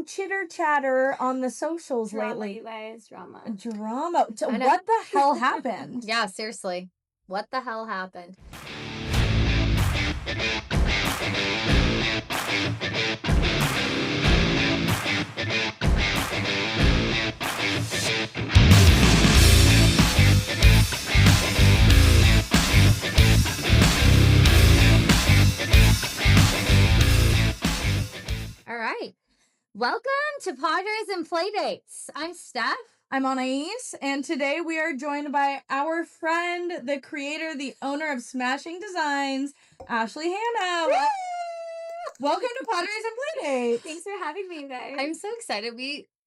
chitter chatter on the socials Drama, lately. you guys, drama. Drama. I know. What the hell happened? Yeah, seriously. What the hell happened? All right. Welcome to Padres and Playdates. I'm Steph. I'm Anais, and today we are joined by our friend, the creator, the owner of Smashing Designs, Ashley Hannah. Welcome to Padres and Playdates. Thanks for having me, you guys. I'm so excited.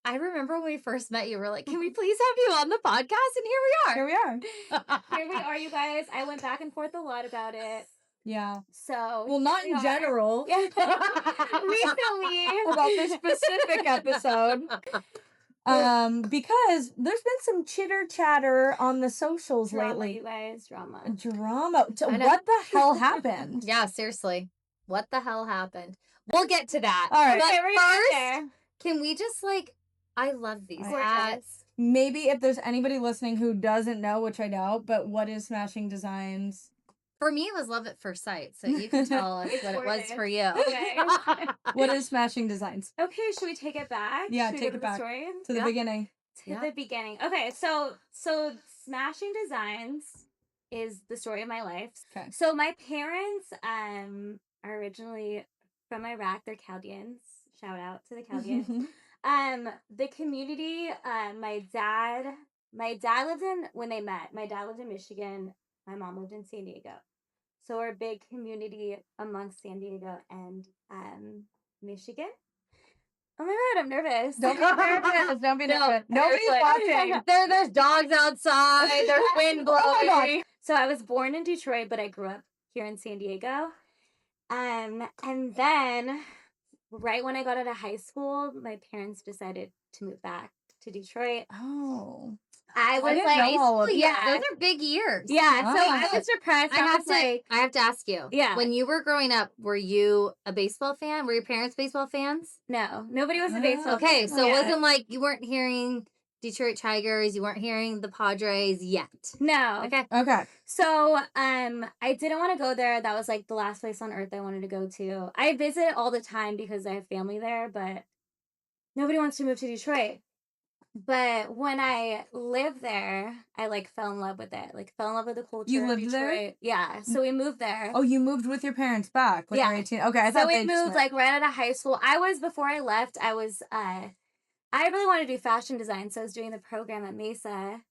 I remember when we first met you, we were like, can we please have you on the podcast? And here we are. Here we are. Here we are, you guys. I went back and forth a lot about it. Yeah. So, well, not in general. Yeah. Recently. About this specific episode. Because there's been some chitter chatter on the socials Drama, lately. you guys, drama. Drama. I know. What the hell happened? Yeah, seriously. What the hell happened? We'll get to that. All right. But Okay, we're gonna get there. first, can we just I love these Gorgeous. hats. Maybe if there's anybody listening who doesn't know, which I doubt, but what is Smashing Designs? For me, it was love at first sight. So you can tell us It's what it was gorgeous. for you. Okay. What is Smashing Designs? Okay, should we take it back? Yeah, Should we take go it to back the story? To the Yeah. beginning. To Yeah. the beginning. Okay, so Smashing Designs is the story of my life. Okay. So my parents are originally from Iraq. They're Chaldeans. Shout out to the Chaldeans. The community, my dad lived in, when they met, my dad lived in Michigan, my mom lived in San Diego. So we're a big community amongst San Diego and Michigan. Oh my god, I'm nervous. Don't be nervous. Don't be No, nervous. Nobody's seriously. watching. There's dogs outside. There's wind blowing. So I was born in Detroit, but I grew up here in San Diego. And then right when I got out of high school, my parents decided to move back to Detroit. Oh. I was didn't like, know all of Yeah, yeah, those are big years. yeah. So Oh. I was depressed. I have to ask you. Yeah. When you were growing up, were you a baseball fan? Were your parents baseball fans? No, nobody was a baseball. Okay, so it Yeah. wasn't like you weren't hearing Detroit Tigers, you weren't hearing the Padres yet. No. Okay. Okay. So, I didn't want to go there. That was like the last place on earth I wanted to go to. I visit all the time because I have family there, but nobody wants to move to Detroit. But when I lived there, I fell in love with it. Fell in love with the culture. You of lived there? Detroit. Yeah. So we moved there. Oh, you moved with your parents back when you were Yeah. 18. Okay, I So thought we they just moved went. right out of high school. Before I left, I really wanted to do fashion design. So I was doing the program at Mesa.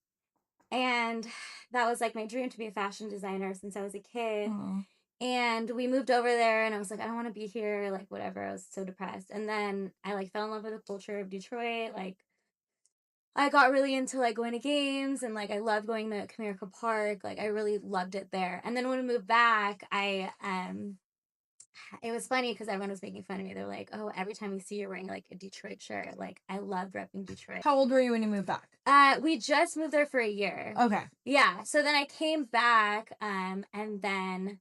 And that was my dream, to be a fashion designer since I was a kid. Oh. And we moved over there and I was like, I don't want to be here, whatever. I was so depressed. And then I fell in love with the culture of Detroit. I got really into going to games and I loved going to Comerica Park. I really loved it there. And then when we moved back, it was funny because everyone was making fun of me. They're like, oh, every time we see you wearing a Detroit shirt. I loved repping Detroit. How old were you when you moved back? We just moved there for a year. Okay. Yeah. So then I came back, and then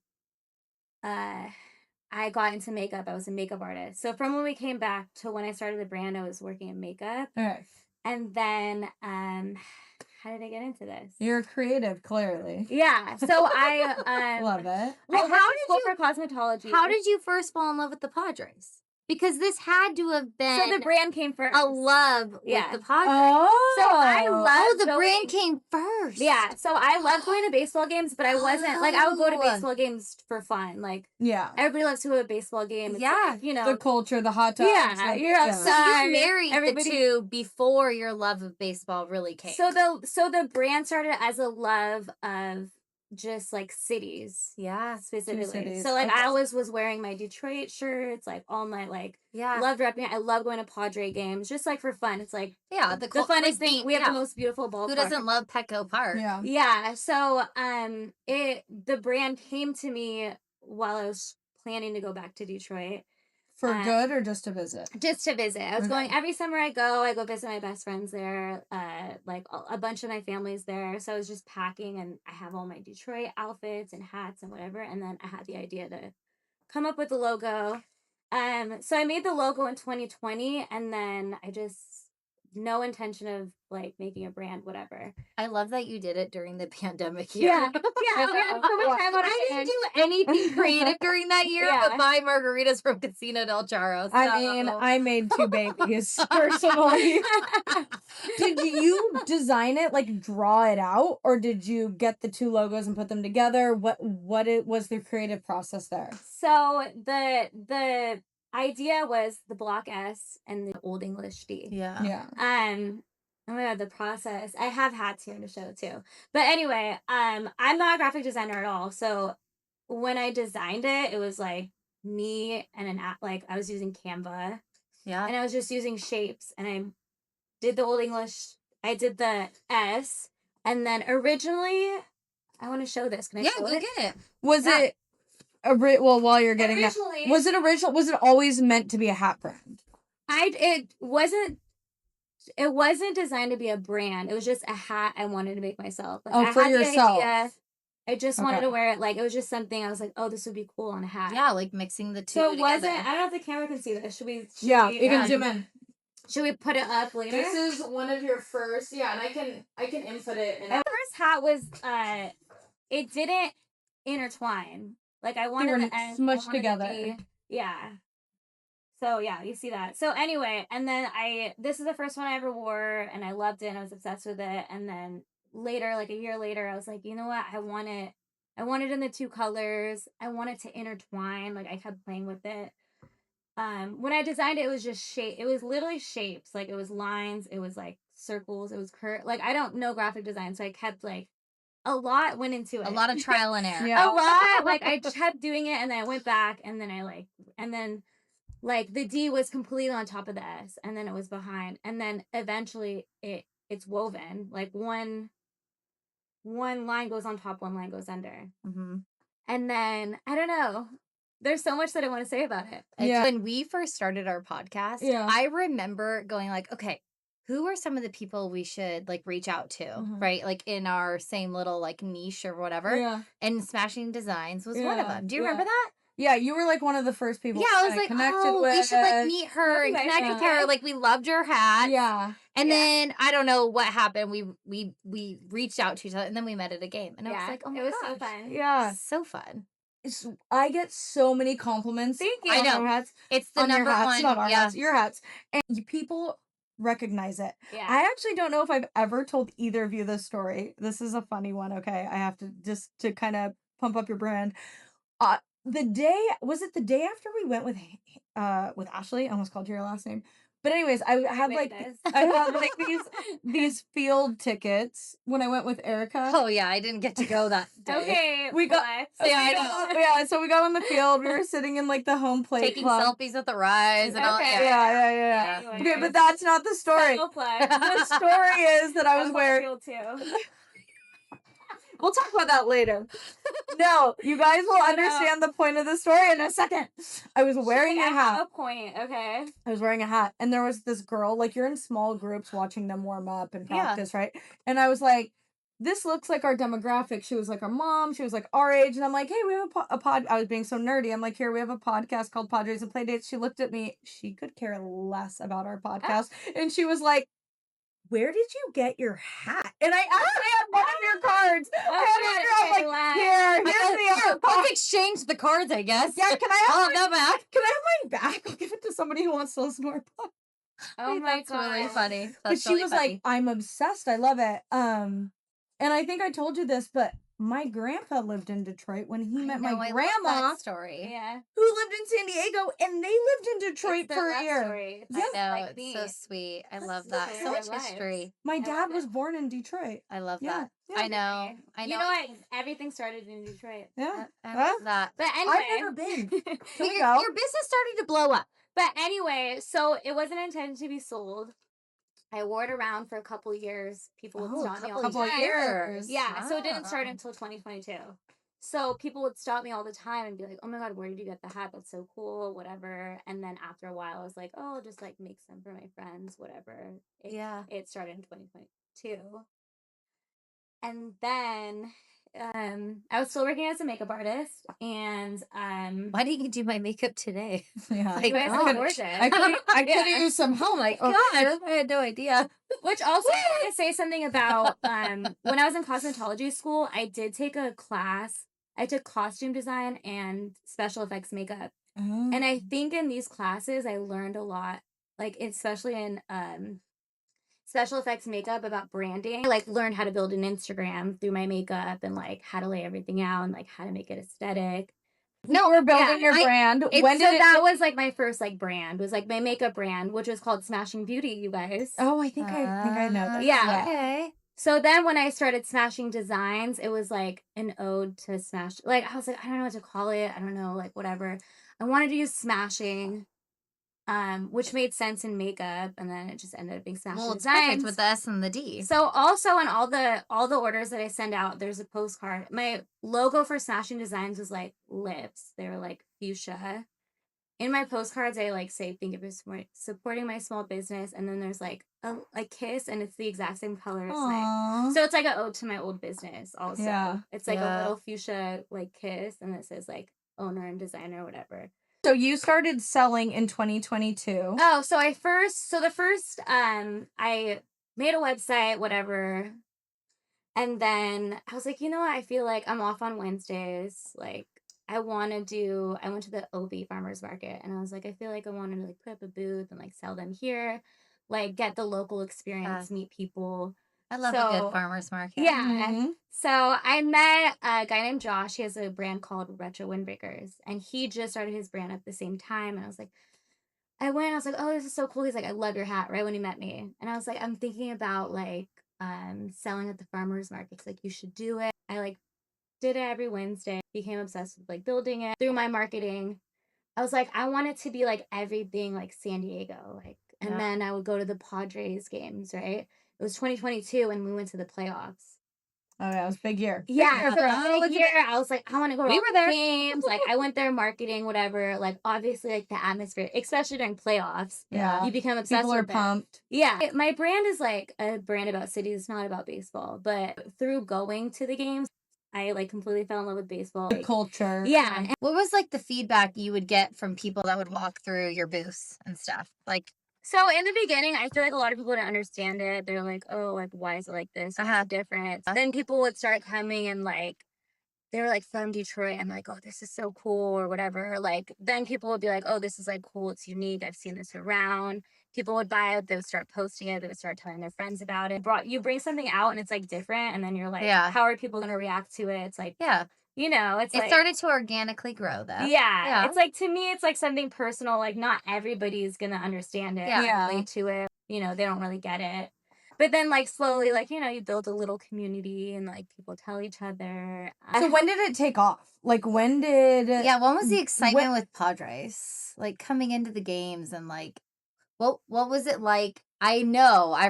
I got into makeup. I was a makeup artist. So from when we came back to when I started the brand, I was working in makeup. Okay. And then, how did I get into this? You're creative, clearly. Yeah. So I Love it. I Well, went how to did school you- for cosmetology. How did you first fall in love with the Padres? Because this had to have been so the brand came first? a love Yeah. with the Padres. Oh. So I love the going- brand came first. Yeah. So I loved going to baseball games, but I wasn't I would go to Oh. baseball games for fun. Yeah. Everybody loves to go to a baseball game. It's Yeah. The culture, the hot dogs. Yeah, you're So outside. you married Everybody- the two before your love of baseball really came. So the brand started as a love of just cities. yeah, Specifically. cities. So Okay. I always was wearing my Detroit shirts all night. yeah, Loved repping. I love going to Padre games just for fun. It's yeah. the funnest thing. We have the most beautiful ballpark. Who doesn't love Petco Park? Yeah. Yeah. So the brand came to me while I was planning to go back to Detroit. For good or just to visit? Just to visit. I was Okay. going every summer I go visit my best friends there. A bunch of my family's there. So I was just packing and I have all my Detroit outfits and hats and whatever. And then I had the idea to come up with the logo. So I made the logo in 2020, and then I just no intention of like making a brand, whatever. I love that you did it during the pandemic year. Yeah, we had so much time on our I didn't hands. do anything creative during that year Yeah. but buy margaritas from Casino del Charro. I mean, I made 2 babies personally. Did you design it, like draw it out, or did you get the 2 logos and put them together? What it was the creative process there? So the idea was the block S and the Old English D. Yeah. Yeah. Oh my god, the process. I have hats here to show too. But anyway, I'm not a graphic designer at all. So when I designed it, it was like me and an app. Like I was using Canva, Yeah. and I was just using shapes, and I did the Old English. I did the S, and then originally, I want to show this. Can I Yeah, show go it? get it. Was Yeah. it well, while you're getting that, Originally, was it always meant to be a hat brand? it wasn't designed to be a brand. It was just a hat I wanted to make myself. Like, Oh, I for had the yourself. idea. I just wanted Okay. to wear it. Like it was just something I was like, oh, this would be cool on a hat. Yeah, like mixing the two So it together. wasn't. I don't know if the camera can see this. Should we? Yeah, we, you can yeah. zoom in. Should we put it up later? This is one of your first, yeah, and I can input it. My first hat was it didn't intertwine. Like I wanted were the S, smushed I wanted the together. D. Yeah. So yeah, you see that. So anyway, and then this is the first one I ever wore, and I loved it, and I was obsessed with it. And then later, like a year later, I was like, you know what? I want it in the 2 colors. I want it to intertwine. Like I kept playing with it. When I designed it, it was just shape. It was literally shapes. Like it was lines. It was like circles. It was curve. Like I don't know graphic design, so I kept like a lot went into it. A lot of trial and error. Yeah. A lot. Like I kept doing it, and then I went back, and then like the D was completely on top of the S, and then it was behind, and then eventually it's woven. Like one line goes on top, one line goes under, Mm-hmm. and then I don't know. There's so much that I want to say about it. Yeah. When we first started our podcast, Yeah. I remember going like, okay, who are some of the people we should like reach out to, Mhm. right? Like in our same little like niche or whatever. Yeah. And Smashing Designs was one of Yeah, them. Do you yeah. remember that? Yeah, you were like one of the first people. Yeah, I was I like, connected oh, we with. should like meet her and Okay, connect yeah. with her. Like we loved your hat. Yeah. And Yeah. then I don't know what happened. We reached out to each other and then we met at a game. And I was Yeah, like, oh my it was gosh. so fun. Yeah. So fun. I get so many compliments. Thank you. I on know. our hats, It's the on your number hats, one. not our Yeah. hats, your hats, and people recognize it. Yeah. I actually don't know if I've ever told either of you this story. This is a funny one. Okay, I have to just to kind of pump up your brand. The day after we went with Ashley? I almost called you your last name. But anyways, I had like these field tickets when I went with Erica. Oh yeah, I didn't get to go that day. Okay, We got- flex. Yeah, I know. Yeah, so we got on the field. We were sitting in like the home plate Taking club. selfies at the rise and all. Okay. Yeah. Yeah. Anyway. Okay, but that's not the story. So flex. The story is that I was wearing. Field too. We'll talk about that later. No, you guys will Shut up. understand the point of the story in a second. I was wearing a At hat. a point, okay. I was wearing a hat, and there was this girl. Like you're in small groups watching them warm up and Yeah. practice, right? And I was like, "This looks like our demographic." She was like our mom. She was like our age, and I'm like, "Hey, we have a pod." I was being so nerdy. I'm like, "Here, we have a podcast called Padres and Playdates." She looked at me. She could care less about our podcast, and she was like, "Where did you get your hat?" And I actually had one of your cards. I had it. I'm like, here's the Let's exchange the cards, I guess. Yeah, can I I'll have have that back. Can I have mine back? I'll give it to somebody who wants to listen to our podcast. Oh my That's really God. funny. That's But she really was funny. like, "I'm obsessed. I love it." And I think I told you this, but my grandpa lived in Detroit when he met I know, my I love grandma, that story. Yeah. who lived in San Diego, and they lived in Detroit It's their for a love year. story. It's Yeah. I know, like it's so me. sweet. I That's love the that. story So of much our lives. history. My I dad love was it. born in Detroit. I love Yeah, that. yeah. I know. I know. You know what? Everything started in Detroit. Yeah. I Huh? love that. But anyway. I've never been. But Can we your, go? your business started to blow up. But anyway, so it wasn't intended to be sold. I wore it around for a couple years. People would stop me all the couple of time. years. Yeah, so it didn't start Ah. until 2022. So people would stop me all the time and be like, "Oh my God, where did you get the hat? That's so cool, whatever." And then after a while, I was like, "Oh, I'll just like make some for my friends, whatever." Yeah. It started in 2022. And then I was still working as a makeup artist, and Why didn't you do my makeup today? Yeah. My you guys God. look gorgeous. I could Yeah. use some help. Oh my Oh. God. I had no idea. Which also, I want to say something about when I was in cosmetology school, I did take a class. I took costume design and special effects makeup. Oh. And I think in these classes, I learned a lot, like, especially in special effects makeup about branding. I, like, learned how to build an Instagram through my makeup and, like, how to lay everything out and, like, how to make it aesthetic. No, we're building your brand. When did that was, like, my first, like, brand, was, like, my makeup brand, which was called Smashing Beauty, you guys. Oh, I think I know that. Yeah. Okay. So then when I started Smashing Designs, it was like an ode to Smash. Like, I was like, I don't know what to call it. I don't know, like, whatever. I wanted to use Smashing, which made sense in makeup, and then it just ended up being Smashing Well, it's Designs. perfect with the S and the D. So also in all the orders that I send out, there's a postcard. My logo for Smashing Designs was like lips. They were like fuchsia. In my postcards, I like say thank you for supporting my small business, and then there's like a kiss, and it's the exact same color as Aww. so it's like an ode to my old business. Also, Yeah. it's like a Yeah. little fuchsia like kiss, and it says like owner and designer, whatever. So you started selling in 2022. Oh, so the first I made a website, whatever, and then I was like, you know what? I feel like I'm off on Wednesdays. Like, I went to the OB farmers market, and I was like, I feel like I want to like put up a booth and like sell them here, like get the local experience, meet people. I love a good farmer's market. Yeah. Mhm. So I met a guy named Josh. He has a brand called Retro Windbreakers, and he just started his brand at the same time. And I was like, I was like, oh, this is so cool. He's like, I love your hat, right when he met me. And I was like, I'm thinking about like selling at the farmers markets. Like, you should do it. I like did it every Wednesday, became obsessed with like building it through my marketing. I was like, I want it to be like everything like San Diego. Like, and then I would go to the Padres games, right? It was 2022 and we went to the playoffs. Oh, yeah, it was a big year. Yeah, Big year. so big year. I was like, I want to go to We all were the there. games. Like, I went there marketing, whatever. Like, obviously, like the atmosphere, especially during playoffs. Yeah. You become obsessed People are with it. pumped. Yeah. My brand is like a brand about cities. It's not about baseball. But through going to the games, I like completely fell in love with baseball. The culture. Yeah. What was like the feedback you would get from people that would walk through your booths and stuff? Like, So in the beginning, I feel like a lot of people didn't understand it. They're like, oh, like, why is it like this? What's different? Then people would start coming and like, they were like from Detroit. I'm like, oh, this is so cool or whatever. Like, then people would be like, oh, this is like cool. It's unique. I've seen this around. People would buy it. They would start posting it. They would start telling their friends about it. You bring something out and it's like different. And then you're like, how are people going to react to it? It's like, you know, it's it like, started to organically grow though. yeah. It's like, to me, it's like something personal. Like, not everybody's going to understand it. Relate to it. You know, they don't really get it. But then, like, slowly, like, you know, you build a little community and, like, people tell each other. So when did it take off? Like, when did... Yeah, when was the excitement with Padres? Like, coming into the games and, like, what was it like? I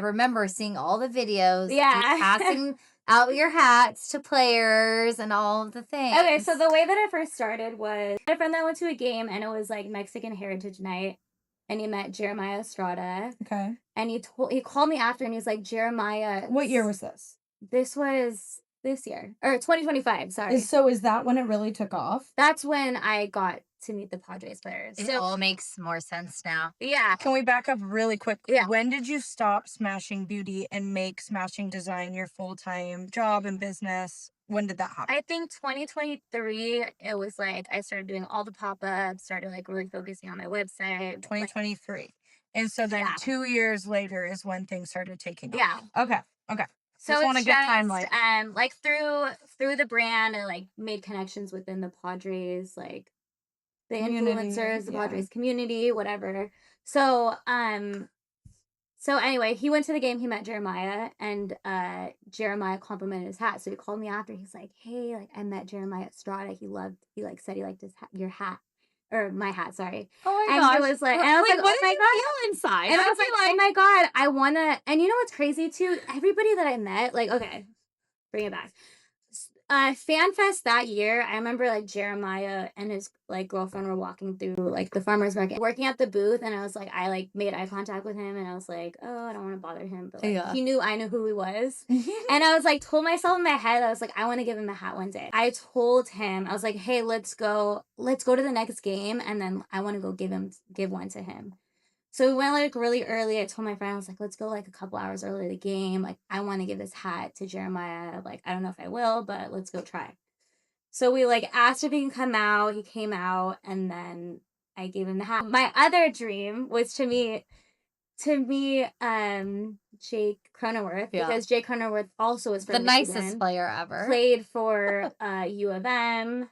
remember seeing all the videos. Yeah. Passing out your hats to players and all of the things. Okay, so the way that I first started was a friend that went to a game, and it was, like, Mexican Heritage Night. And he met Jeremiah Estrada. Okay. And he called me after, and he was like, Jeremiah. What year was this? This was this year. Or 2025, sorry. So is that when it really took off? That's when I got to meet the Padres players. It all makes more sense now. Yeah. Can we back up really quick? Yeah. When did you stop Smashing Beauty and make Smashing Design your full-time job and business? When did that happen? I think 2023, it was like I started doing all the pop-ups, started like really focusing on my website. 2023. And so then 2 years later is when things started taking off. Yeah. Okay. So just want it's a good timeline. Like through the brand, I like made connections within the Padres, like the Community, influencers, the Padres community, whatever. So anyway, he went to the game, he met Jeremiah, and Jeremiah complimented his hat. So he called me after. He's like, hey, like, I met Jeremiah Estrada. He said he liked your hat. Or my hat, sorry. Oh my and gosh. It was like, and I was like, what oh my did you God. feel inside? And I was like, oh my God, I wanna. And you know what's crazy too? Everybody that I met, like, okay, bring it back. FanFest that year, I remember like Jeremiah and his like girlfriend were walking through like the farmer's market, working at the booth, and I was like, I like made eye contact with him, and I was like, oh, I don't want to bother him, but like he knew I knew who he was, and I was like, told myself in my head, I was like, I want to give him a hat one day. I told him, I was like, hey, let's go to the next game, and then I want to go give one to him. So we went like really early. I told my friend, I was like, let's go like a couple hours early to the game. Like, I want to give this hat to Jeremiah. Like, I don't know if I will, but let's go try. So we like asked if he can come out. He came out, and then I gave him the hat. My other dream was to meet Jake Cronenworth, because Jake Cronenworth also is from Michigan, nicest player ever. Played for U of M.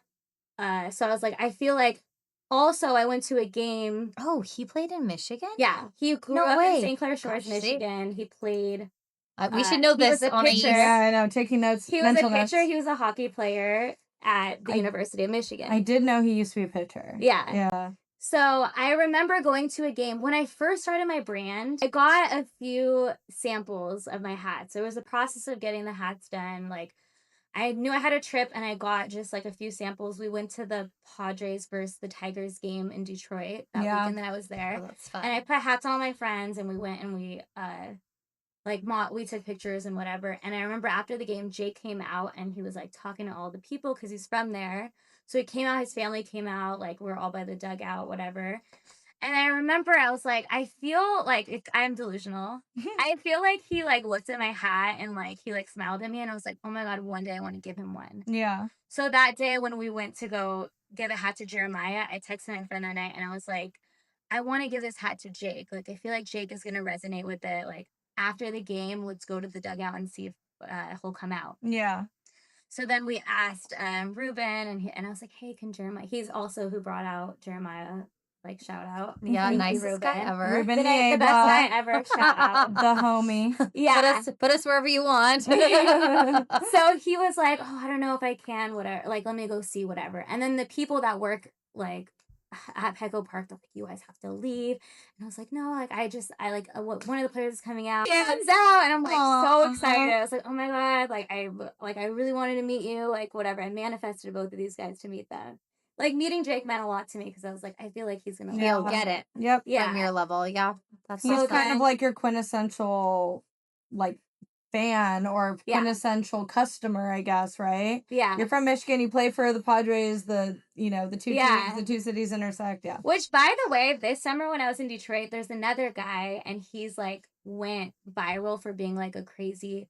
So I was like, I feel like. Also, I went to a game. Oh, he played in Michigan? Yeah, he grew up in St. Clair Shores, Michigan. He played. We should know this on pitcher. Yeah, I know. Taking notes. He was a pitcher. He was a hockey player at the University of Michigan. I did know he used to be a pitcher. Yeah. Yeah. So I remember going to a game when I first started my brand. I got a few samples of my hats. It was a process of getting the hats done. Like, I knew I had a trip, and I got just like a few samples. We went to the Padres versus the Tigers game in Detroit that weekend that I was there. Oh, that's fun. And I put hats on all my friends, and we went and we we took pictures and whatever. And I remember after the game, Jake came out, and he was like talking to all the people because he's from there. So he came out, his family came out, like we're all by the dugout, whatever. And I remember I was like, I feel like I'm delusional. I feel like he like looked at my hat and like he like smiled at me, and I was like, oh my God, one day I want to give him one. Yeah. So that day when we went to go give a hat to Jeremiah, I texted my friend that night, and I was like, I want to give this hat to Jake. Like, I feel like Jake is going to resonate with it. Like, after the game, let's go to the dugout and see if he'll come out. Yeah. So then we asked Ruben, and I was like, hey, can Jeremiah, he's also who brought out Jeremiah, like, shout out. Yeah, Thank nicest you, Ruben. guy ever. Ruben The best guy ever, shout out. The homie. Yeah. Put us wherever you want. So he was like, oh, I don't know if I can, whatever. Like, let me go see, whatever. And then the people that work, like, at Petco Park, they're like, you guys have to leave. And I was like, no, like, one of the players is coming out. Yeah, comes out. And I'm like, so excited. I was like, oh my God, I really wanted to meet you, like, whatever. I manifested both of these guys to meet them. Like, meeting Jake meant a lot to me, because I was like, I feel like he's gonna He'll get it. Yep. Yeah. From your level. Yeah. That's He's so kind fun. of like your quintessential, like, fan or quintessential customer, I guess, right? Yeah. You're from Michigan. You play for the Padres. The two teams, the two cities intersect. Yeah. Which, by the way, this summer when I was in Detroit, there's another guy, and he's like went viral for being like a crazy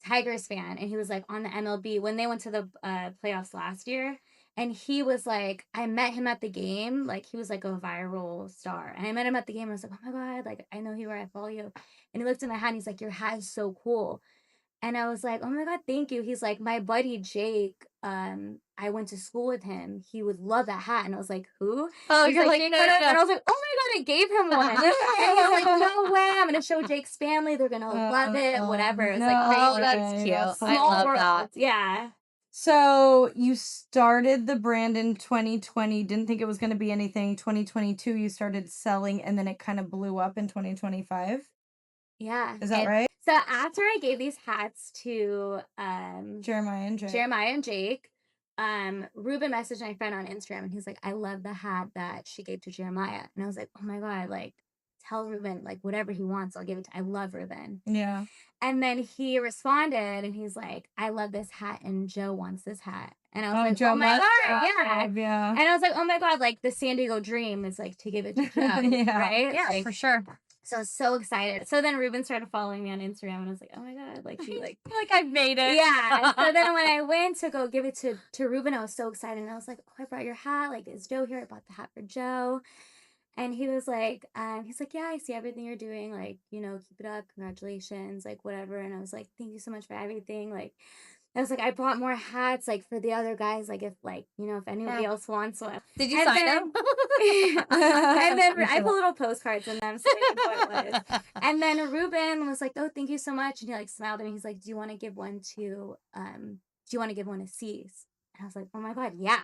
Tigers fan, and he was like on the MLB when they went to the playoffs last year. And he was like, I met him at the game. Like, he was like a viral star. And I met him at the game, and I was like, oh my God, like, I know who you are, I follow you. And he looked at my hat, and he's like, your hat is so cool. And I was like, oh my God, thank you. He's like, my buddy Jake, I went to school with him. He would love that hat. And I was like, who? Oh, He's you're like, Jake no. And I was like, oh my God, I gave him one. And he's like, no way. I'm going to show Jake's family. They're going to love it, whatever. It's like crazy. Oh, that's cute. That's I love that. Yeah. So you started the brand in 2020. Didn't think it was going to be anything. 2022, you started selling, and then it kind of blew up in 2025. Yeah. Is that right? So after I gave these hats to Jeremiah and Jake, Ruben messaged my friend on Instagram, and he's like, I love the hat that she gave to Jeremiah. And I was like, oh my God, like, tell Ruben, like, whatever he wants, I'll give it to. I love Ruben. Yeah. And then he responded, and he's like, I love this hat, and Joe wants this hat. And I was like, Joe oh my God, yeah. And I was like, oh my God, like, the San Diego dream is like to give it to Joe, right? Yeah, like, for sure. So I was so excited. So then Ruben started following me on Instagram, and I was like, oh my God, like, she like I've made it. Yeah. So then when I went to go give it to Ruben, I was so excited, and I was like, oh, I brought your hat. Like, is Joe here? I bought the hat for Joe. And he was like, yeah, I see everything you're doing. Like, you know, keep it up. Congratulations. Like, whatever. And I was like, thank you so much for everything. Like, I was like, I brought more hats, like, for the other guys. Like, if, like, you know, if anybody else wants one. Did you sign them? And then I put little postcards in them, so they knew what it was. And then Ruben was like, oh, thank you so much. And he, like, smiled at me. He's like, do you want to give one to Cease? And I was like, oh my God, yeah.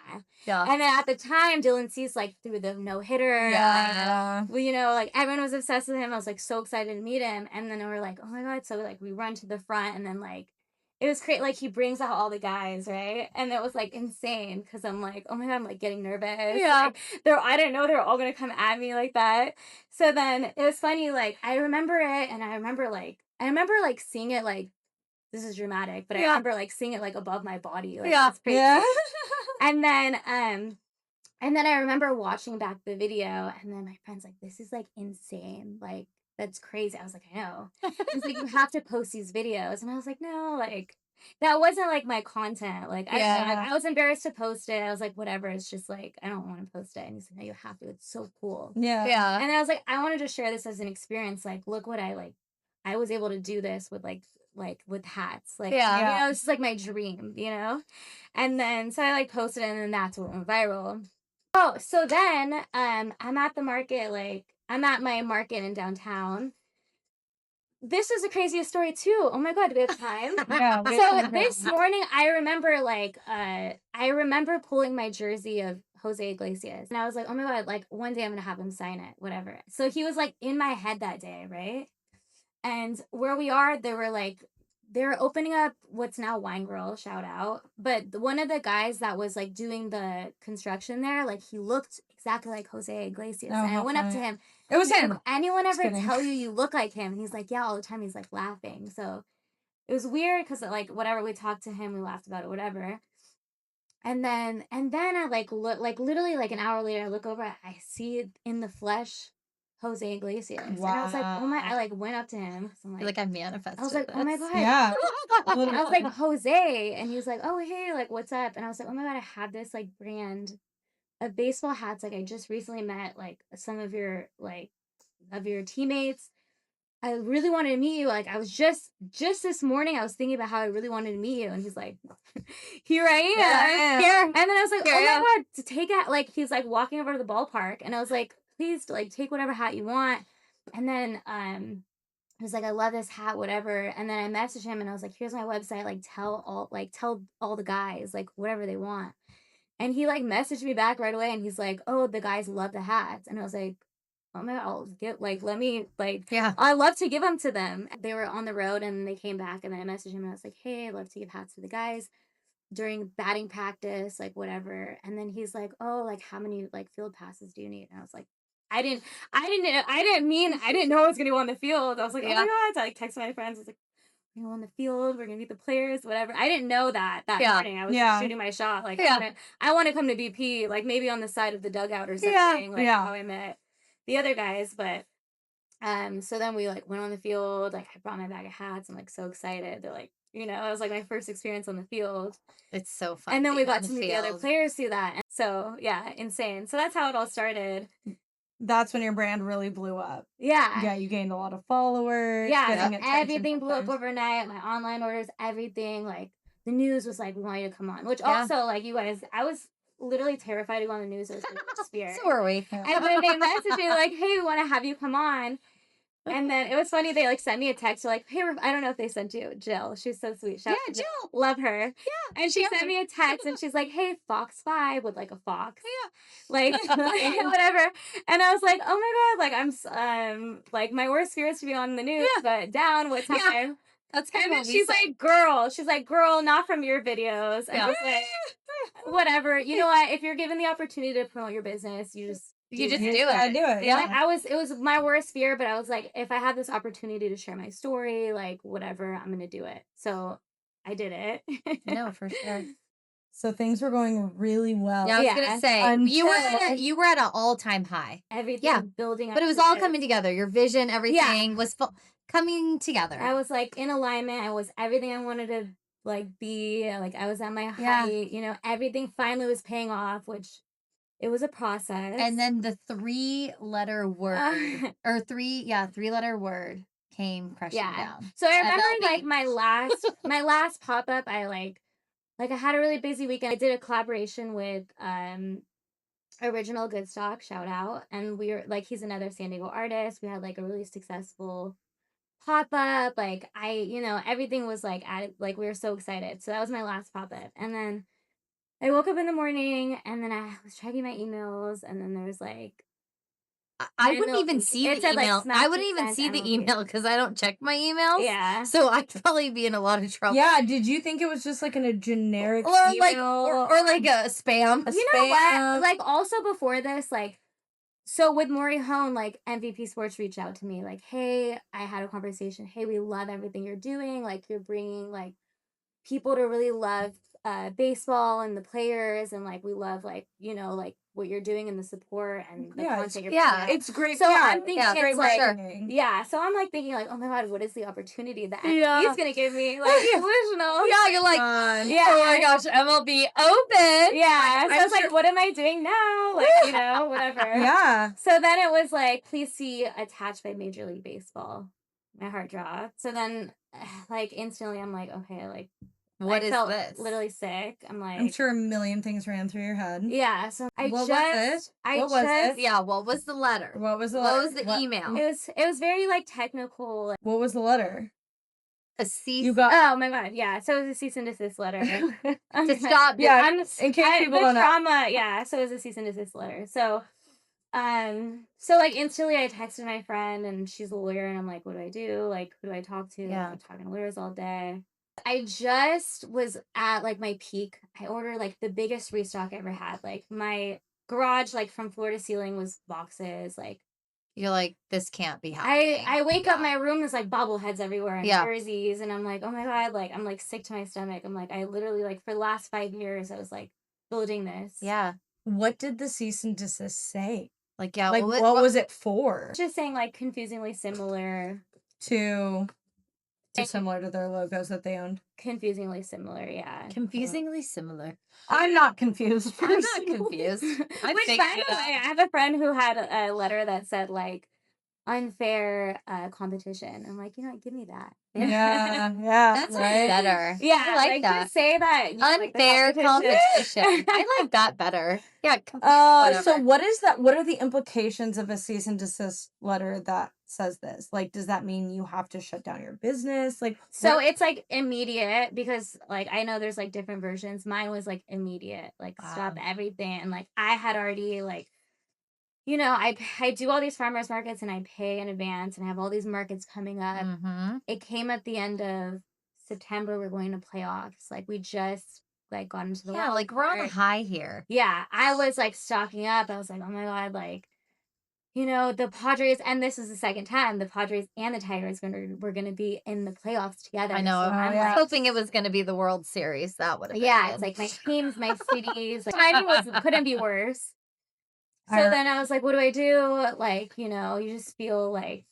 And then at the time, Dylan Cease, like, threw the no-hitter. Yeah. Well, you know, like, everyone was obsessed with him. I was, like, so excited to meet him. And then we were like, oh my God. So, like, we run to the front, and then, like, it was great. Like he brings out all the guys, right? And it was like insane because I'm like, oh my God, I'm like getting nervous. Yeah. Like, I didn't know they were all gonna come at me like that. So then it was funny, like I remember it and I remember like seeing it like this is dramatic, but I remember like seeing it like above my body. Like it's crazy. Yeah. And then I remember watching back the video, and then my friend's like, "This is like insane. Like that's crazy." I was like, "I know." He's like, "You have to post these videos," and I was like, "No, like that wasn't like my content. Like I was embarrassed to post it. I was like, whatever. It's just like I don't want to post it." And he's like, "No, you have to. It's so cool." Yeah. And I was like, I wanted to share this as an experience. Like, look what I like. I was able to do this with like with hats. Like, you know, this is like my dream, you know? And then so I like posted it and then that's what went viral. Oh, so then I'm at the market, like I'm at my market in downtown. This is the craziest story too. Oh my God, do we have time? Yeah. So this morning I remember I remember pulling my jersey of Jose Iglesias. And I was like, oh my God, like one day I'm gonna have him sign it, whatever. So he was like in my head that day, right? And where we are, they're opening up what's now Wine Girl, shout out. But one of the guys that was like doing the construction there, like he looked exactly like Jose Iglesias. Oh, and I how went up to funny. him. It was him. Anyone ever kidding. tell you look like him? And he's like, yeah, all the time. He's like laughing. So it was weird because like whatever we talked to him, we laughed about it, whatever. And then I like look like literally like an hour later, I look over, I see it in the flesh, Jose Iglesias. And I was like, oh my, I like went up to him. So I'm You're like, I manifested. I was like, oh my God. Yeah. I was like, Jose. And he was like, oh, hey, like, what's up? And I was like, oh my God, I had this like brand of baseball hats. Like, I just recently met like some of your teammates. I really wanted to meet you. Like, I was just this morning, I was thinking about how I really wanted to meet you. And he's like, here I am. Yeah. And then I was like, oh my God, to take it. Like, he's like walking over to the ballpark. And I was like, please, like, take whatever hat you want. And then, he was like, I love this hat, whatever. And then I messaged him and I was like, here's my website. Like, tell all the guys, like, whatever they want. And he like messaged me back right away and he's like, oh, the guys love the hats. And I was like, oh my God, I'll get like, let me like, I love to give them to them. They were on the road and they came back and then I messaged him and I was like, hey, I love to give hats to the guys during batting practice, like whatever. And then he's like, oh, like how many like field passes do you need? And I was like, I didn't know I was gonna go on the field. I was like, oh my God. So I like texted my friends. I was like, we're gonna go on the field, we're gonna meet the players, whatever. I didn't know that morning. I was just shooting my shot. Like I want to come to BP, like maybe on the side of the dugout or something, like how I met the other guys. But so then we like went on the field, like I brought my bag of hats. I'm like so excited. They're like, you know, it was like my first experience on the field. It's so fun. And then we got to meet the other players through that. And so yeah, insane. So that's how it all started. That's when your brand really blew up. Yeah. Yeah, you gained a lot of followers. Yeah, everything blew up overnight. My online orders, everything. Like the news was like, we want you to come on. Which also, like you guys, I was literally terrified to go on the news. I was like, scared. So were we. And then they messaged me like, hey, we want to have you come on. And then it was funny. They like sent me a text. They're like, hey, I don't know if they sent you. Jill. She's so sweet. Shout out to Jill. Love her. Yeah. And she sent me a text and she's like, hey, Fox 5 with like a fox. Like whatever. And I was like, oh my God, like I'm like my worst fear is to be on the news, but down what time? Yeah. That's kind and of then she's like, girl, not from your videos. And I was like, whatever. You know what? If you're given the opportunity to promote your business, you just do it. Do it. Yeah. Like, it was my worst fear, but I was like, if I have this opportunity to share my story, like whatever, I'm gonna do it. So I did it. No, for sure. So things were going really well. Yeah, I was gonna say you were at an all-time high. Everything building up. But it was all coming together. Your vision, everything was coming together. I was like in alignment. I was everything I wanted to like be. Like I was at my height. You know, everything finally was paying off, which it was a process. And then the three-letter word three-letter word came crashing down. So I remember like my last pop-up, I like I had a really busy weekend. I did a collaboration with Original Good Stock, shout out. And we were like, he's another San Diego artist. We had like a really successful pop-up. Like everything was like added, like we were so excited. So that was my last pop-up. And then I woke up in the morning and then I was checking my emails and then there was like I My wouldn't milk- even see it the said, like, email. I smash wouldn't even sent see the MLB. email because I don't check my emails. Yeah. So I'd probably be in a lot of trouble. Yeah, did you think it was just like in a generic Or like email? or like a spam. A You know what? spam? Like, also before this, like, so with Maury Hone, like, MVP Sports reached out to me, like, hey, I had a conversation. Hey, we love everything you're doing. Like, you're bringing, like, people to really love baseball and the players, and, like, we love, like, you know, like, what you're doing and the support and the Yeah, content you're yeah, putting out. It's great. So yeah, I'm thinking yeah, it's great like, marketing. yeah, so I'm, like, thinking, like, oh, my God, what is the opportunity that Yeah. he's going to give me? Like, delusional. Yeah, you're like, Yeah. oh my gosh, MLB open. Yeah, so I'm it's like, sure- what am I doing now? Like, you know, whatever. Yeah. So then it was like, please see attached by Major League Baseball. My heart dropped. So then, like, instantly, I'm like, okay, like, What I is felt this? literally sick. I'm like, I'm sure a million things ran through your head. yeah. So I What was just, it? I What was just, it? Yeah, what was the letter? What was the What letter? was the email? it was very like technical. Like, What was the letter? A cease You got oh my God, yeah. So it was a cease and desist letter. to stop. Yeah, I'm, in case people the don't know. trauma, yeah. So it was a cease and desist letter. So like instantly I texted my friend and she's a lawyer and I'm like, what do I do? Like, who do I talk to? Yeah. I'm talking to lawyers all day. I just was at like my peak. I ordered like the biggest restock I ever had. Like my garage, like from floor to ceiling was boxes. Like You're like, this can't be happening. I wake up, Yeah. my room is like bobbleheads everywhere and Yeah. jerseys, and I'm like, oh my God, like I'm like sick to my stomach. I'm like, I literally like for the last 5 years I was like building this. Yeah. What did the cease and desist say? Like, yeah. Like, what was it for? Just saying like confusingly similar. To similar to their logos that they owned. Confusingly similar, yeah. confusingly similar? I'm not confused. I'm not confused. I Which, figured by it the out. way, I have a friend who had a letter that said like unfair competition. I'm like, you know what, give me that. Yeah, That's right. better. Yeah, I like that. Just say that. You know, like, the Unfair competition. I I like that better. Yeah. So whatever. what is that? What are the implications of a cease and desist letter that says this? Like, does that mean you have to shut down your business? Like, So what- it's like immediate because like I know there's like different versions. Mine was like immediate, like stop Wow. everything. And like I had already like, you know, I do all these farmers markets and I pay in advance and I have all these markets coming up. Mm-hmm. It came at the end of September. We're going to playoffs. Like we just like got into the Yeah, wild like we're on a card. high here. Yeah, I was like stocking up. I was like, oh my God, like, you know, the Padres, and this is the second time the Padres and the Tigers were gonna be in the playoffs together. I know. So I'm yeah. like, hoping it was going to be the World Series. That would have been yeah, good. it's like my teams, my cities. Like, timing couldn't be worse. So I- then I was like, what do I do? Like, you know, you just feel like,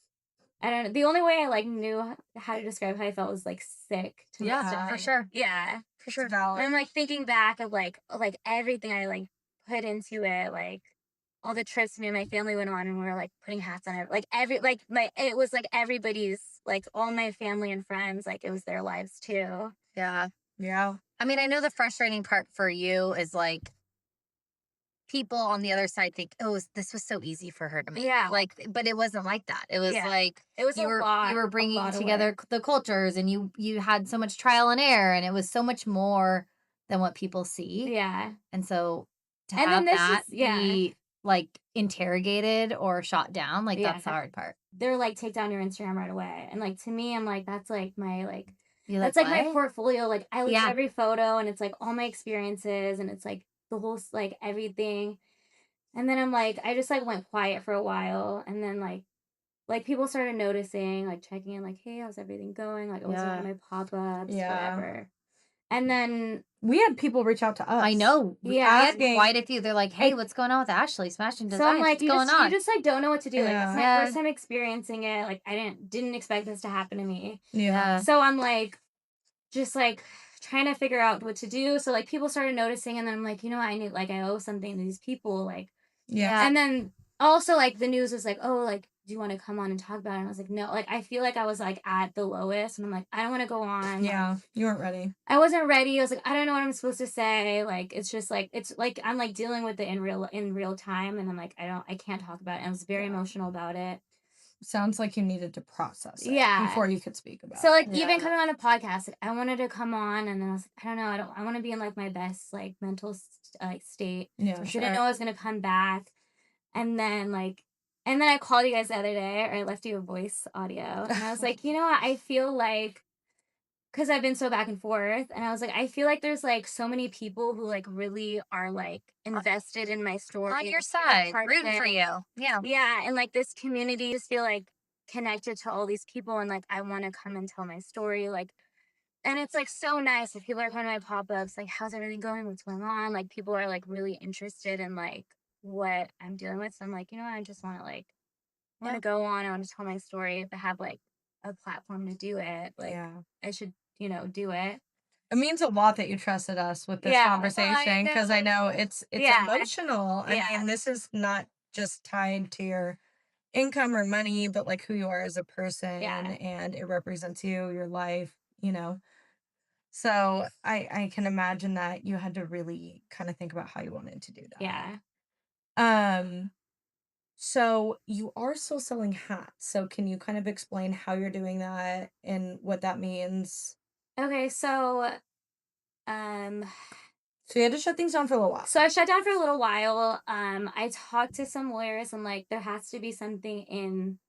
I don't know. The only way I like knew how to describe how I felt was like sick to my Yeah, stomach. for sure. Yeah. For sure. And valid. I'm like thinking back of like everything I like put into it, like all the trips me and my family went on, and we were like putting hats on it. Like it was like everybody's, like all my family and friends, like it was their lives too. Yeah. Yeah. I mean, I know the frustrating part for you is like people on the other side think, oh, this was so easy for her to make. Yeah. Like, but it wasn't like that. It was Yeah. like It was you a were lot. you were a bringing lot of together work. the cultures, and you had so much trial and error, and it was so much more than what people see. Yeah. And so to And have then this that is- yeah. be like interrogated or shot down, like Yeah. that's the hard part. They're like, take down your Instagram right away. And like to me, I'm like, that's like my like You're that's like my "What?" portfolio. Like I look at Yeah. every photo and it's like all my experiences and it's like the whole like everything. And then I'm like, I just like went quiet for a while, and then like people started noticing, like checking in, like, hey, how's everything going? Like I was Yeah. doing my pop-ups, Yeah. whatever. And then We had people reach out to us. I know. Yeah. I had Asking- quite a few. They're like, hey, what's going on with Ashley Smashing Designs? so I'm like, What's you going just on? you just like don't know what to do. Like Yeah. it's my Yeah. first time experiencing it. Like I didn't expect this to happen to me. Yeah. So I'm like, just like trying to figure out what to do. So like people started noticing, and then I'm like, you know, I owe something to these people. Like, Yeah. and then also like the news was like, oh, like, do you want to come on and talk about it? And I was like, no. Like I feel like I was like at the lowest, and I'm like, I don't want to go on. Yeah. You weren't ready. I wasn't ready. I was like, I don't know what I'm supposed to say. Like it's just like it's like I'm like dealing with it in real time, and I'm like I can't talk about it. And I was very Yeah. emotional about it. Sounds like you needed to process it Yeah. before you could speak about So like Yeah. even coming on a podcast, like, I wanted to come on, and then I was like, I don't know, I want to be in like my best like mental state. it. Yeah, I sure. didn't know I was gonna come back, and then And then I called you guys the other day, or I left you a voice audio, and I was like, you know what? I feel like, because I've been so back and forth, and I was like, I feel like there's like so many people who like really are like invested in my story. On your and feel side, part of rooting for it. you. Yeah. Yeah, and like this community, just feel like connected to all these people, and like I want to come and tell my story, like, and it's like so nice if people are coming to my pop-ups, like, how's everything going? What's going on? Like, people are like really interested in like what I'm dealing with. So I'm like, you know what? I just want to like want to go on. I want to tell my story. If I have like a platform to do it, like I should, do it. It means a lot that you trusted us with this conversation, because I know it's emotional. I mean, this is not just tied to your income or money, but like who you are as a person, and it represents you, your life, So I can imagine that you had to really kind of think about how you wanted to do that. Yeah. So you are still selling hats. So can you kind of explain how you're doing that and what that means? Okay, so um So you had to shut things down for a little while. so I shut down for a little while. I talked to some lawyers, and like there has to be something in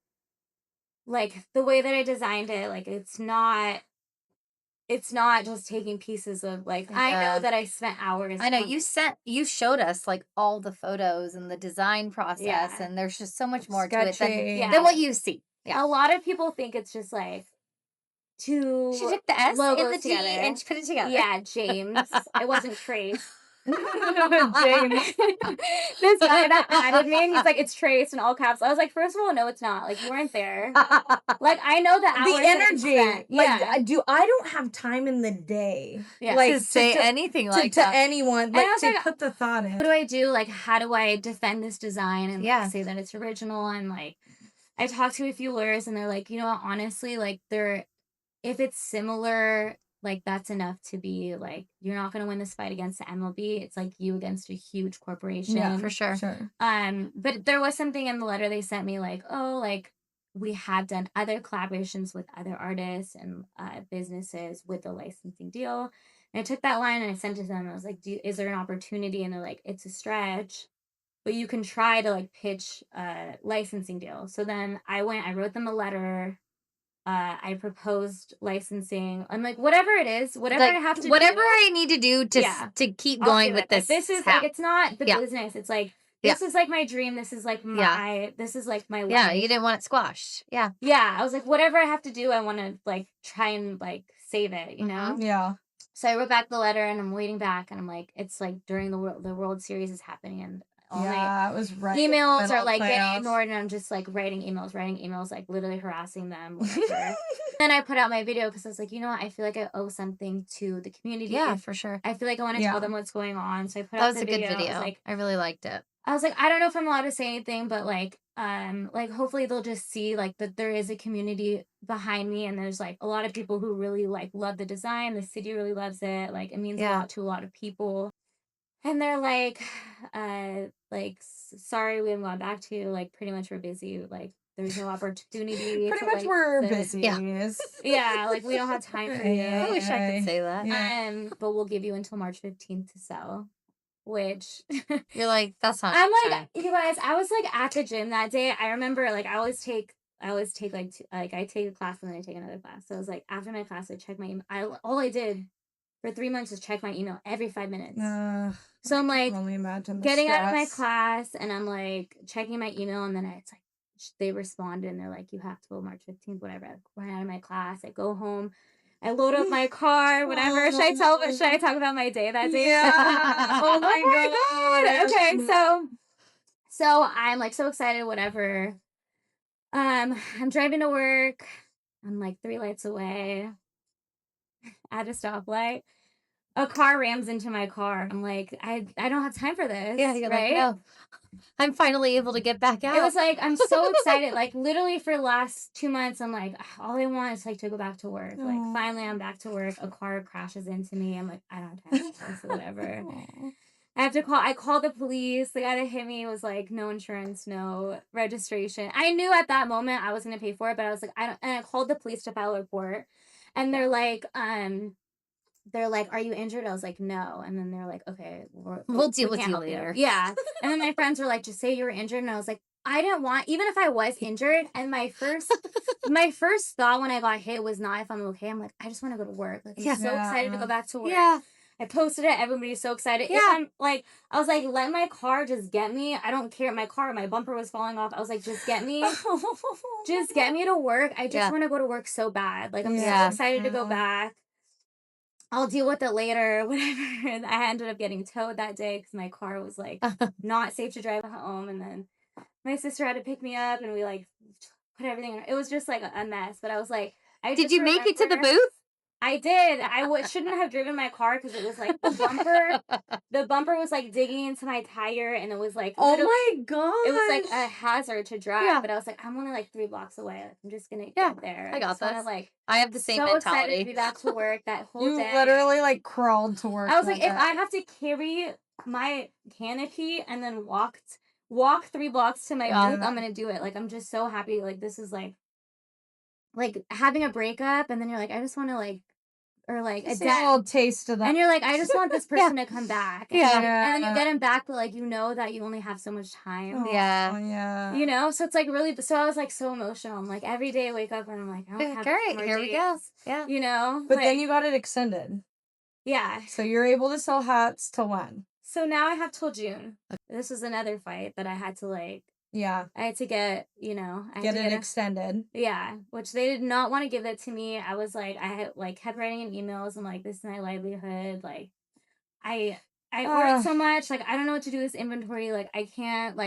like the way that I designed it. Like it's not just taking pieces of like I know that I spent hours. I know you showed us like all the photos and the design process, and there's just so much more to it than what you see. Yeah. A lot of people think it's just like two She took the S logos and the T together and she put it together. Yeah, James. It wasn't Trace. James. This guy that added me, and he's like, it's Trace in all caps. I was like, first of all, no, it's not. Like, you weren't there. Like, I know the hours The energy. that you spent. Like, I don't have time in the day. Like, to say anything like that to anyone. Like, to like, put the thought in. What do I do? Like, how do I defend this design and like, say that it's original? And like, I talked to a few lawyers, and they're like, you know what, honestly, like, if it's similar, like that's enough to be like, you're not going to win this fight against the MLB. It's like you against a huge corporation. Yeah, for sure. But there was something in the letter they sent me like, oh, like we have done other collaborations with other artists and businesses with a licensing deal. And I took that line and I sent it to them. I was like, is there an opportunity? And they're like, it's a stretch, but you can try to like pitch a licensing deal. So then I wrote them a letter. I proposed licensing. I'm like, whatever it is, whatever I have to whatever do, I need to do to keep going with this. Like, this is like, it's not the business. It's like, this is like my dream. This is like this is like my life. Yeah, you didn't want it squashed. Yeah. Yeah. I was like, whatever I have to do, I want to like try and like save it, you know? Yeah. So I wrote back the letter, and I'm waiting back, and I'm like, it's like during the World Series is happening, and all my it was right. Emails are like getting ignored, and I'm just like writing emails, like literally harassing them. Whatever. Then I put out my video because I was like, you know what? I feel like I owe something to the community. Yeah, for sure. I feel like I want to tell them what's going on. So I put out the video. That was a good video. I really liked it. I was like, I don't know if I'm allowed to say anything, but like hopefully they'll just see like that there is a community behind me, and there's like a lot of people who really like love the design. The city really loves it. Like it means a lot to a lot of people. And they're like, sorry, we haven't gone back to you. Like, pretty much we're busy. Like, there's no opportunity. Pretty much we're busy. Yeah, like we don't have time for you. I wish I could say that. Yeah. But we'll give you until March 15th to sell. Which you're like, that's not. I'm like, you guys. I was like at the gym that day. I remember like I always take like I take a class and then I take another class. So I was like, after my class, I check my email. All I did for 3 months is check my email every 5 minutes. So I'm like getting out of my class, and I'm like checking my email, and then it's like they responded, and they're like, you have to go March 15th, whatever. I run out of my class. I go home. I load up my car, whatever. Should I talk about my day that day? Yeah. Oh my God. Okay, so I'm like so excited, whatever. I'm driving to work. I'm like 3 lights away at a stoplight. A car rams into my car. I'm like, I don't have time for this. Yeah, you're right? like, no. I'm finally able to get back out. It was like, I'm so excited. Like, literally for the last 2 months, I'm like, all I want is like to go back to work. Like, finally, I'm back to work. A car crashes into me. I'm like, I don't have time for this, whatever. I have to call. I called the police. The guy that hit me was like, no insurance, no registration. I knew at that moment I was going to pay for it, but I was like, I don't. And I called the police to file a report, and they're like, are you injured? I was like, no. And then they're like, okay, we'll deal with you later. Yeah. And then my friends were like, just say you were injured. And I was like, I didn't want, even if I was injured, and my first thought when I got hit was not if I'm okay. I'm like, I just want to go to work. Like, I'm so excited to go back to work. Yeah. I posted it. Everybody's so excited. Yeah. If I'm like, I was like, let my car just get me. I don't care. My bumper was falling off. I was like, just get me. Just get me to work. I just want to go to work so bad. Like, I'm so excited to go back. I'll deal with it later, whatever. And I ended up getting towed that day because my car was like not safe to drive home. And then my sister had to pick me up, and we like put everything. It was just like a mess. But I was like, Did you make it to the booth? I did. I shouldn't have driven my car because it was like the bumper. The bumper was like digging into my tire, and it was like, oh my god, it was like a hazard to drive. But I was like, I'm only like 3 blocks away. Like, I'm just gonna get there. I got so this. Like, I have the same so mentality. excited to be back to work that whole you day. literally like crawled to work. I was like, if I have to carry my canopy and then walk 3 blocks to my booth, I'm gonna do it. Like, I'm just so happy. Like, this is like having a breakup, and then you're like, I just want to like, or like a little taste of that, and you're like, I just want this person to come back. And Yeah. and then you get him back, but like, you know that you only have so much time. Yeah. You know, so it's like really. So I was like so emotional. I'm like, every day I wake up and I'm like, I don't have more here days, we go. Yeah. You know, but then you got it extended. Yeah. So you're able to sell hats till when? So now I have till June. This was another fight that I had to like. Yeah. I had to get, you know, get it extended. Yeah, which they did not want to give that to me. I was like, I had like kept writing in emails. I'm like, this is my livelihood. Like, I ordered so much. Like, I don't know what to do with this inventory. Like, I can't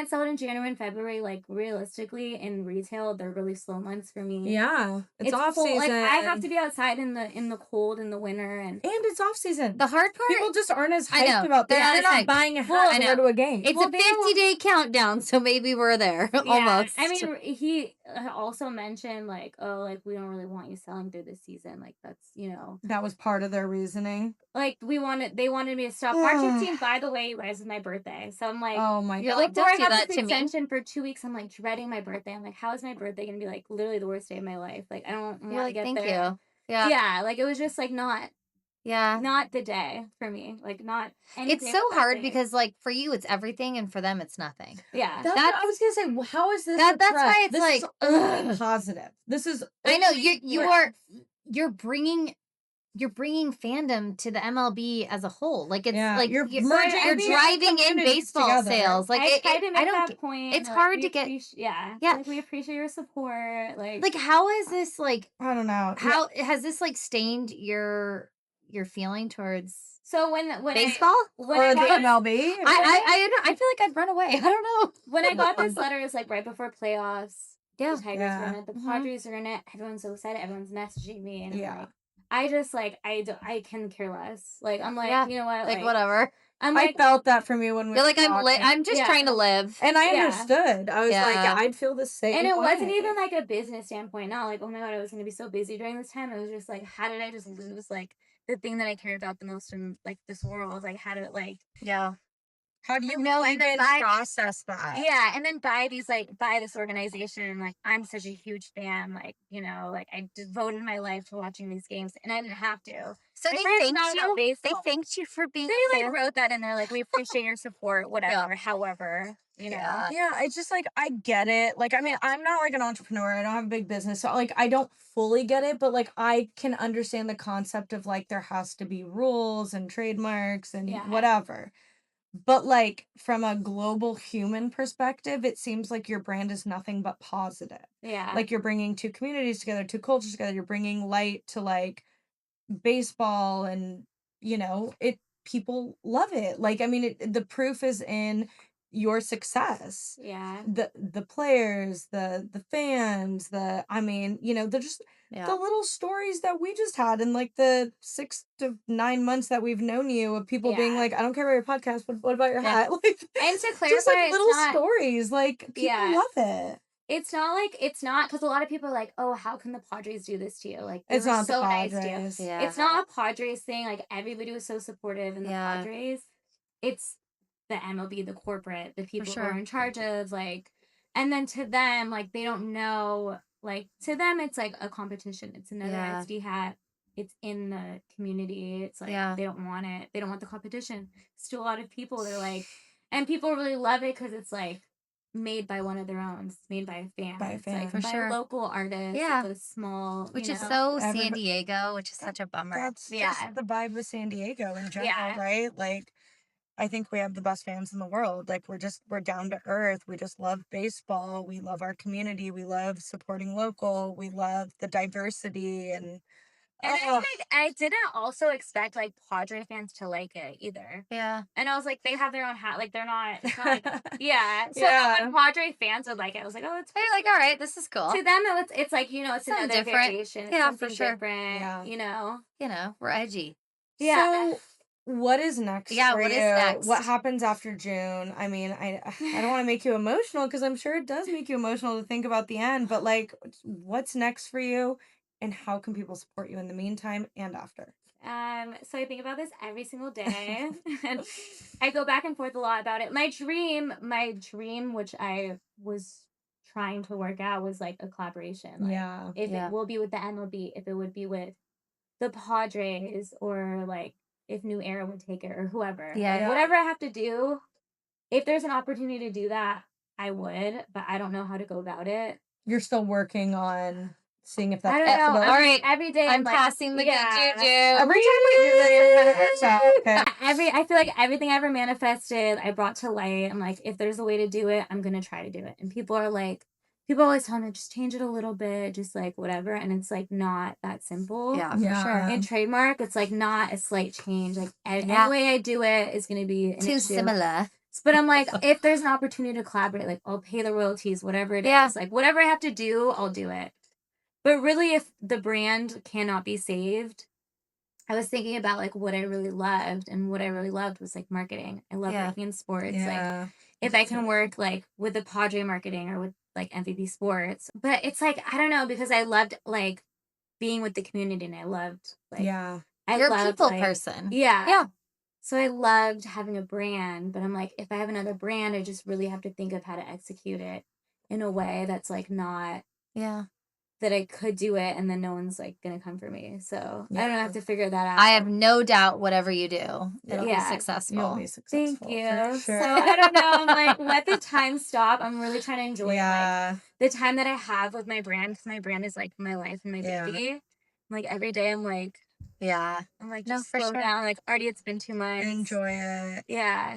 sell it in January and February. Like, realistically, in retail, they're really slow months for me. Yeah, it's off season. Like, I have to be outside in the cold in the winter, and it's off season. The hard part, people just aren't as hyped about. They're not buying a hat to go to a game. It's a 50-day countdown, so maybe we're there almost. I mean, he also mentioned like, oh, like we don't really want you selling through this season. Like, that's, you know, that was part of their reasoning. Like, they wanted me to stop. March 15th, by the way, you guys, is my birthday. So I'm like, oh my god, you're like, don't do that to extension for 2 weeks. I'm like dreading my birthday. I'm like, how is my birthday gonna be like literally the worst day of my life? Like, I don't want to get thank there. You. Yeah, like it was just like not the day for me. Like, not. It's so hard because like for you it's everything, and for them it's nothing. Yeah, that's I was gonna say. How is this? That's why it's this like is positive. This is. I know you're bringing fandom to the MLB as a whole. Like, it's like you're driving in baseball together. Sales. Like, I tried to make that point. It's hard to get. Yeah. Like, we appreciate your support. Like how is this like? I don't know. How has this like stained your feeling towards? So when baseball or the MLB, I feel like I'd run away. I don't know. When I got this letter, it's like right before playoffs. Yeah, the Tigers are in it. The Padres are in it. Everyone's so excited. Everyone's messaging me, and like, I just like I can care less. Like, I'm like, you know what? Like whatever. I felt that from you when we. You're like, I'm just trying to live, and I understood. I was like, I'd feel the same. And it way. wasn't even like a business standpoint. Not like, oh my god, I was gonna be so busy during this time. It was just like, how did I just lose like the thing that I care about the most in like this world? Like, how did it like? Yeah. How do you know and then process that? Yeah, and then buy this organization. Like, I'm such a huge fan. Like, you know, like I devoted my life to watching these games, and I didn't have to. So they thanked you for being. They like wrote that in there. Like, we appreciate your support, whatever. However, you know. Yeah, it's just like I get it. Like, I mean, I'm not like an entrepreneur. I don't have a big business, so like I don't fully get it. But like I can understand the concept of like there has to be rules and trademarks and whatever. But like from a global human perspective, it seems like your brand is nothing but positive. Yeah. Like, you're bringing two communities together, two cultures together. You're bringing light to like baseball, and you know, people love it. Like, I mean, the proof is in your success. Yeah. The players, the fans, I mean, you know, they're just the little stories that we just had in like the 6 to 9 months that we've known you, of people being like, I don't care about your podcast, but what about your hat? Like, and to clarify, just like little stories, like people love it. It's not because a lot of people are like, oh, how can the Padres do this to you? Like, it's not so the Padres. Nice to you. It's not a Padres thing. Like, everybody was so supportive in the Padres. It's the MLB, the corporate, the people who are in charge of, like, and then to them, like, they don't know, like, to them, it's like a competition. It's another SD hat. It's in the community. It's like, they don't want it. They don't want the competition. It's to a lot of people. They're like, and people really love it because it's like, made by one of their own. It's made by a fan. By a fan. Like, For by sure. a local artist. Yeah. With a small, Which you is know. so San Diego, which is such a bummer. That's just the vibe of San Diego in general, right? Like, I think we have the best fans in the world. Like, we're down to earth. We just love baseball. We love our community. We love supporting local. We love the diversity and I didn't also expect like Padre fans to like it either. Yeah. And I was like, they have their own hat. Like, they're not. It's not like, yeah. So when Padre fans would like it, I was like, oh, it's. They're like, all right, this is cool. To them, it's like, you know, it's Something another different. variation. It's Yeah, something for sure. different. Yeah. You know. We're edgy. Yeah. So, what is next? Yeah, for what you? is next? What happens after June? I mean, I don't want to make you emotional because I'm sure it does make you emotional to think about the end. But like, what's next for you, and how can people support you in the meantime and after? So I think about this every single day, and I go back and forth a lot about it. My dream, which I was trying to work out, was like a collaboration. Like, if it will be with the MLB, if it would be with the Padres, or like if New Era would take it, or whoever. Like, whatever I have to do, if there's an opportunity to do that, I would. But I don't know how to go about it. You're still working on seeing if that's I don't know. possible. All right, every day I'm like, passing the good juju. Every time we do that, it works out. Okay. I feel like everything I ever manifested, I brought to light. I'm like, if there's a way to do it, I'm gonna try to do it. And people always tell me, just change it a little bit, just like whatever. And it's like not that simple. Yeah, for sure. In trademark, it's like not a slight change. Like any way I do it is gonna be an too issue. similar. But I'm like, if there's an opportunity to collaborate, like I'll pay the royalties, whatever it is. Like whatever I have to do, I'll do it. But really, if the brand cannot be saved, I was thinking about like what I really loved, and what I really loved was like marketing. I love working in sports. Like if I can work like with the Padre marketing or with like MVP Sports. But it's like, I don't know, because I loved like being with the community, and I loved like you're a people person. Yeah. So I loved having a brand, but I'm like, if I have another brand, I just really have to think of how to execute it in a way that's like not that I could do it, and then no one's like gonna come for me. So I don't know, I have to figure that out. I have no doubt whatever you do, it'll be successful. You'll be successful. Thank you. Sure. So I don't know. I'm like, let the time stop. I'm really trying to enjoy like the time that I have with my brand, because my brand is like my life and my baby. Like every day, I'm like, I'm like, just slow down. Like, already it's been 2 months. Enjoy it. Yeah.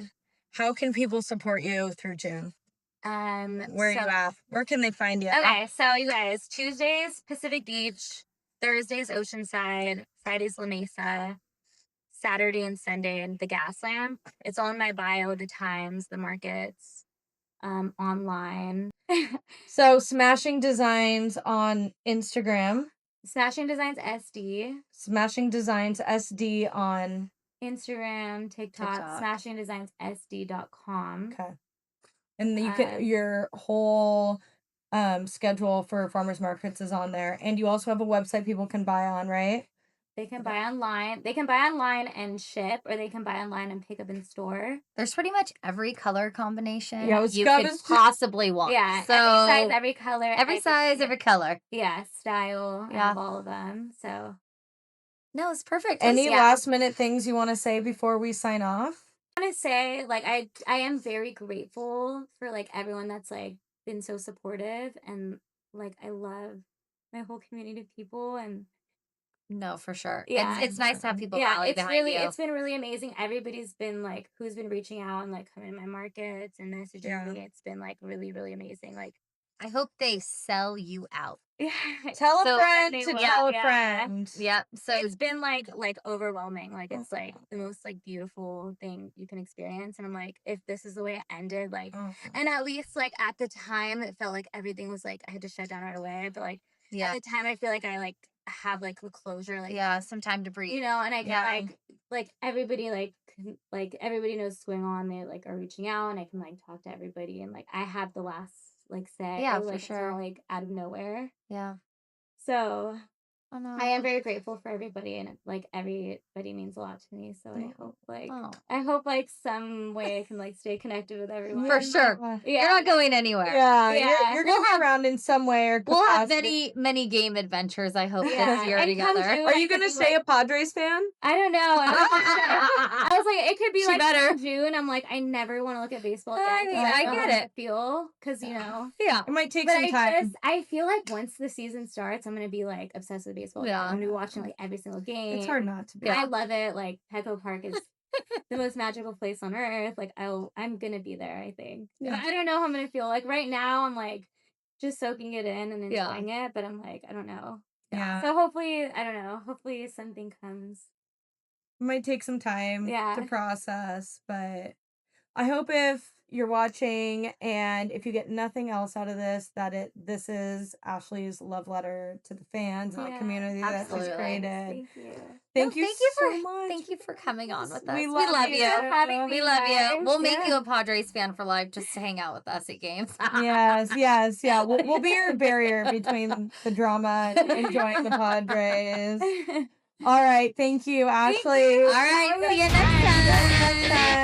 How can people support you through June? Where are you at? Where can they find you? Okay, so you guys, Tuesdays, Pacific Beach, Thursdays, Oceanside, Fridays, La Mesa, Saturday and Sunday, and the Gas Lamp. It's on my bio, the times, the markets, online. So Smashing Designs on Instagram. Smashing Designs SD. Smashing Designs SD on Instagram, TikTok. smashingdesignsSD.com. Okay. And you can your whole schedule for farmers markets is on there, and you also have a website people can buy on, right? They can buy online. They can buy online and ship, or they can buy online and pick up in store. There's pretty much every color combination you could possibly want. Yeah, so every size, every color. Every size, every color. Yeah, style. I have all of them. So. No, it's perfect. Any last minute things you want to say before we sign off? I want to say, like, I am very grateful for like everyone that's like been so supportive, and like I love my whole community of people. And no, for sure. Yeah, it's nice to have people rally behind you. It's been really amazing. Everybody's been like, who's been reaching out and like coming to my markets and messaging me. It's been like really, really amazing. Like, I hope they sell you out. Tell a friend to tell a friend. Yeah. So it's been like overwhelming. Like, it's like the most like beautiful thing you can experience. And I'm like, if this is the way it ended, like, and at least like at the time it felt like everything was like I had to shut down right away. But like at the time I feel like I like have like the closure, like some time to breathe. You know, and I get like everybody like everybody knows what's going on. They like are reaching out, and I can like talk to everybody, and like I have the last like say. Yeah, like, for sure. It's not, like out of nowhere. Yeah. So Oh, no. I am very grateful for everybody, and like everybody means a lot to me. So I hope like some way I can like stay connected with everyone. For sure. Yeah. You're not going anywhere. Yeah. You're gonna be around in some way or capacity. We'll have many game adventures, I hope, this year together. Are you gonna stay a Padres fan? I don't know. I was like, it could be like better. June. I'm like, I never want to look at baseball again. I get it. Feel because yeah, it might take some time. I feel like once the season starts, I'm gonna be like obsessed with baseball. Yeah, I'm gonna be watching like every single game. It's hard not to be. I love it. Like Petco Park is the most magical place on earth. Like I'm gonna be there. I think. Yeah. I don't know how I'm gonna feel. Like right now, I'm like just soaking it in and enjoying it. But I'm like, I don't know. Yeah. So hopefully, I don't know. Hopefully something comes. It might take some time to process, but I hope if you're watching and if you get nothing else out of this, that this is Ashley's love letter to the fans and the community that she's created. Thank you so much. Thank you for coming on with us. We love you. We love you. We'll make you a Padres fan for life just to hang out with us at games. Yes. Yeah. We'll be your barrier between the drama and enjoying the Padres. All right. Thank you, Ashley. All right. See you next time.